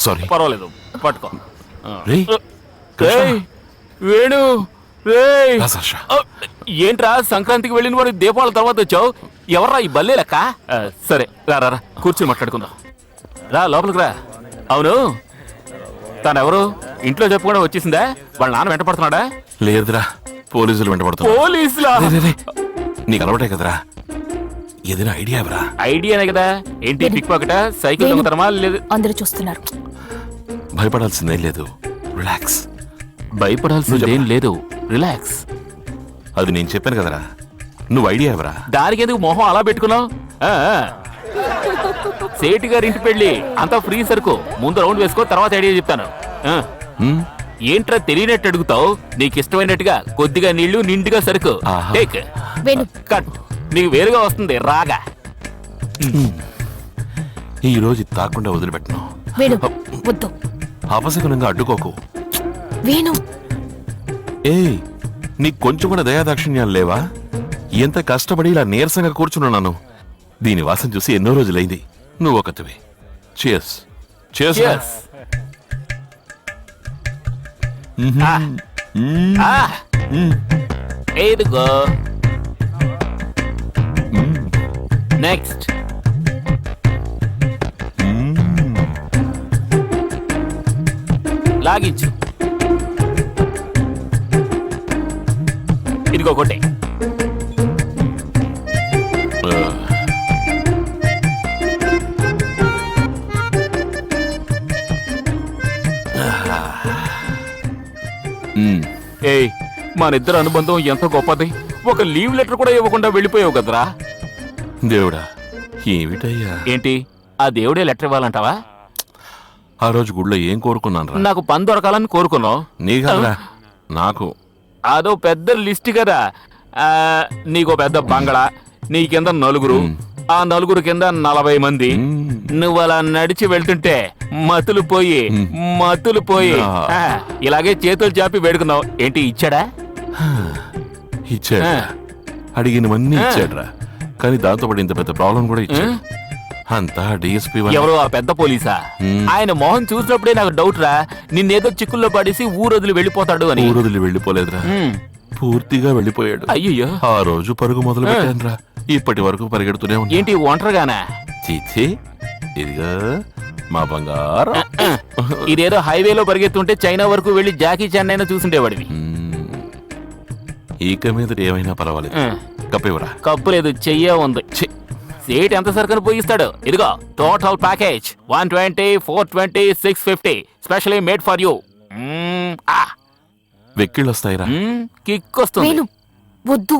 Sorry. పర్వాలేదు, పట్టుకో. రేయ్, రేయ్, వేణు, రేయ్. రా సర్ష. ఏంట్రా సంక్రాంతికి వెళ్ళిన వాడు దీపావళి తర్వాత వచ్చావు? ఎవర్రా ఈ బల్లే లెక్క? సరే రా రా రా, కూర్చొని మాట్లాడుకుందాం. రా లోపలికి రా. అవును, తనెవరు? ఇంట్లో చెప్పకుండా వచ్చేసిందా? వాళ్ళ నాన్న వెంట పడుతున్నాడా? లేదురా, పోలీసులు వెంటబడుతున్నారు. పోలీసులా? నీకు అలవాటే కదరా, ఏదైనా ఐడియా ఎవరా? ఐడియానే కదా. ఏంటి పిక్ పాకెటా, సైకిల్ దొంగతనమా? లేదు, అందరూ చూస్తున్నారు. భయపడాల్సిందేం లేదు, రిలాక్స్. భయపడాల్సిందేం లేదు, రిలాక్స్. అది నేను చెప్పాను కదరా, నువ్వు ఐడియా ఎవరా? దానికి ఎందుకు మొహం అలా పెట్టుకున్నావు? సేటి గారి ఇంటి పెళ్లి అంతా ఫ్రీ సరుకు. ముందు రౌండ్ వేసుకో, తర్వాత ఐడియా చెప్తాను. ఏంట్రా తెలియనట్టు అడుగుతావు? నీకు ఇష్టమైనట్టుగా కొద్దిగా నీళ్లు, నిండుగా సరుకు. టేక్. కట్. నీకు వేరుగా వస్తుంది రాగా. ఈ రోజు తాకుండా వదిలిపెట్టను. వద్దు, అపశకునంగా అడ్డుకోకు. వేణు, ఏయ్, నీకు కొంచెం కూడా దయాదాక్షిణ్యాలు లేవా? ఎంత కష్టపడి ఇలా నీరసంగా కూర్చున్నాను. దీని వాసన చూసి ఎన్నో రోజులైంది. నువ్వు ఒకటివి. చియర్స్. చియర్స్. ఏదిగో. నెక్స్ట్. లాగించు. ఇదిగో కొట్టే. ఏయ్, మనిద్దరు అనుబంధం ఎంత గొప్పది. ఒక లీవ్ లెటర్ కూడా ఇవ్వకుండా వెళ్ళిపోయావు కదరా. దేవుడా, ఏమిటయ్యా? ఏంటి, ఆ దేవుడే లెటర్ ఇవ్వాలంటావా? ఆ రోజు గుడిలో ఏం కోరుకున్నాను? నాకు పని దొరకాలని కోరుకున్నావు. నీకరా? నాకు అదో పెద్ద లిస్ట్ కదా. నీకో పెద్ద బంగళా, నీ కింద నలుగురు, ఆ నలుగురు కింద 40 మంది. నువ్వు అలా నడిచి వెళ్తుంటే మతులు పోయి ఇలాగే చేతులు చాపి వేడుకున్నావు. ఏంటి, ఇచ్చాడా? ఇచ్చాడు, అడిగినవన్నీ ఇచ్చాడురా. కానీ దాంతో పాటు ఇంత పెద్ద ప్రాబ్లం కూడా ఇచ్చాడు. అంతా డిఎస్పీ. ఎవరు ఆ పెద్ద పోలీసా? ఆయన మొహం చూసినప్పుడే నాకు డౌట్ రా, నిన్నేదో చిక్కుల్లో పడేసి ఊరొదిలి వెళ్ళిపోతాడు అని. ఊరొదిలి వెళ్ళిపోలేదురా, పూర్తిగా వెళ్ళిపోయాడు. అయ్యో, ఆ రోజు పరుగు మొదలు పెట్టానురా, ఇప్పటి వరకు పరిగెడుతూనే ఉన్నా. ఏంటి, ఒంటరిగానా? చీచి, ఇదిగా మా బంగారం. ఇదేదో హైవేలో పరిగెత్తుంటే చైనా వరకు వెళ్లి జాకీ చాన్ అయినా చూసుండేవాడివి. ఈక మీద ఏమైనా పర్వాలేదు. కప్పివరా? కప్పు లేదు, చెయ్యే ఉంది. సీట్ ఎంత సరుకుని పోయిస్తాడు? ఇదిగో total package 120, 420, 650 specially made for you. వెక్కిళ్ళు వస్తాయిరా. కిక్ వస్తుంది. వద్దు.